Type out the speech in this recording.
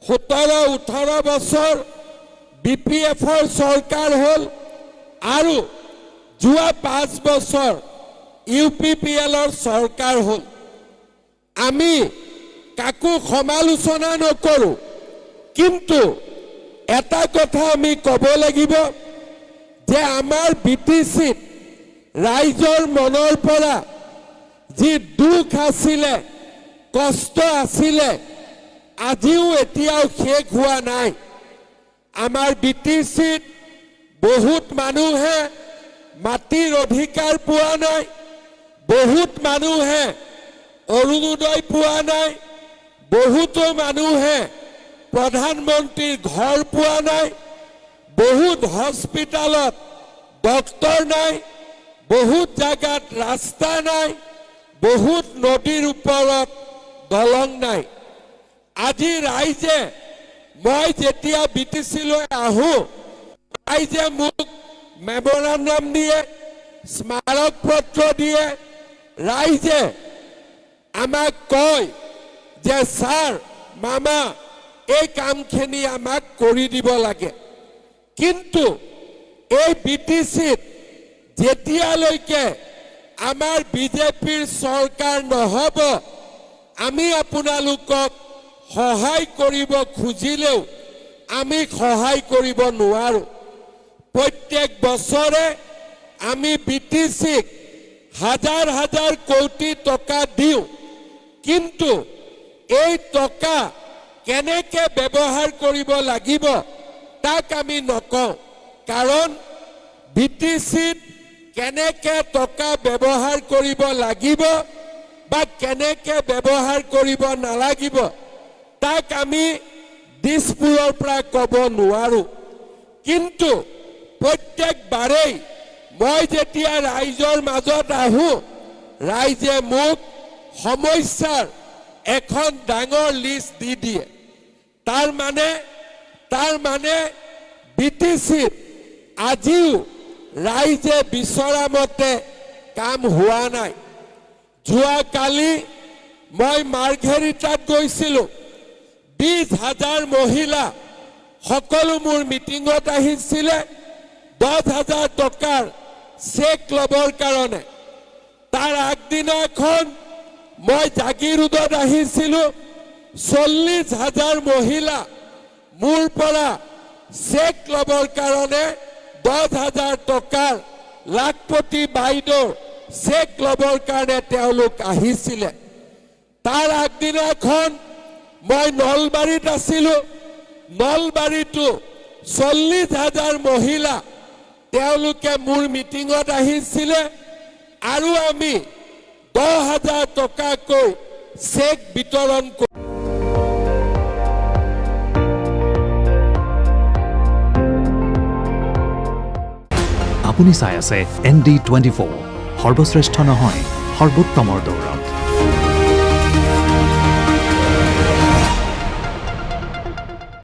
17-18 বছৰ BPFৰ চৰকাৰ হ'ল আৰু যোৱা 5 বছৰ UPPLৰ চৰকাৰ হ'ল আমি কাকো সমালোচনা নকৰো কিন্তু এটা কথা আমি ক'ব লাগিব যে আমাৰ BTCত ৰাইজৰ মনৰ পৰা যি দুখ আছিলে কষ্ট আছিলে আজিও এতিয়াও শেষ হোৱা নাই আমাৰ BTCত বহুত মানুহে মাটিৰ অধিকাৰ পোৱা নাই বহুত মানুহে অৰুণোদয় পোৱা নাই বহুতো মানুহে প্ৰধানমন্ত্ৰীৰ ঘৰ পোৱা নাই বহুত হস্পিটালত ডক্টৰ নাই বহুত জায়গাত ৰাস্তা নাই বহুত নদীৰ ওপৰত দলং নাই আজি ৰাইজে মই যেতিয়া BTCলৈ আহো ৰাইজে মোক মেমোৰেণ্ডাম দিয়ে স্মাৰক পত্ৰ দিয়ে ৰাইজে আমাক কয় যে স্যাৰ মামা এই কামখিনি আমাক কৰি দিব লাগে কিন্তু এই BTCত যেতিয়ালৈকে আমাৰ বিজেপিৰ চৰকাৰ নহব আমি আপোনালোকক সহায় কৰিব খুজিলেও আমি সহায় কৰিব নোৱাৰো প্ৰত্যেক বছৰে আমি BTCক হাজাৰ হাজাৰ কোটি টকা দিওঁ কিন্তু এই টকা কেনেকৈ ব্যৱহাৰ কৰিব লাগিব তাক আমি নকওঁ কাৰণ BTCত কেনেকৈ টকা ব্যৱহাৰ কৰিব লাগিব বা কেনেকৈ ব্যৱহাৰ কৰিব নালাগিব তাক আমি দিছপুৰৰ পৰা ক'ব নোৱাৰো কিন্তু প্ৰত্যেকবাৰেই মই যেতিয়া ৰাইজৰ মাজত আহো ৰাইজে মোক সমস্যাৰ এখন ডাঙৰ লিষ্ট দি দিয়ে তাৰ মানে BTCত আজিও ৰাইজে বিচৰা মতে কাম হোৱা নাই যোৱাকালি মই মাৰ্ঘেৰিটাত গৈছিলোঁ 20,000 মহিলা সকলো মোৰ মিটিঙত আহিছিলে 10,000 টকাৰ চেক ল'বৰ কাৰণে তাৰ আগদিনাখন মই জাগিৰোডত আহিছিলোঁ 40,000 মহিলা মোৰ পৰা চেক ল'বৰ কাৰণে 10,000 টকাৰ লাখপতি বাইদেউৰ চেক ল'বৰ কাৰণে তেওঁলোক আহিছিলে তাৰ আগদিনাখন মই নলবাৰীত আছিলোঁ নলবাৰীতো 40,000 মহিলা তেওঁলোকে মোৰ মিটিঙত আহিছিলে আৰু আমি 10,000 টকাকৈ চেক বিতৰণ কৰিলোঁ আপুনি চাই আছে ND24 সৰ্বশ্ৰেষ্ঠ নহয় সৰ্বোত্তমৰ দৌৰ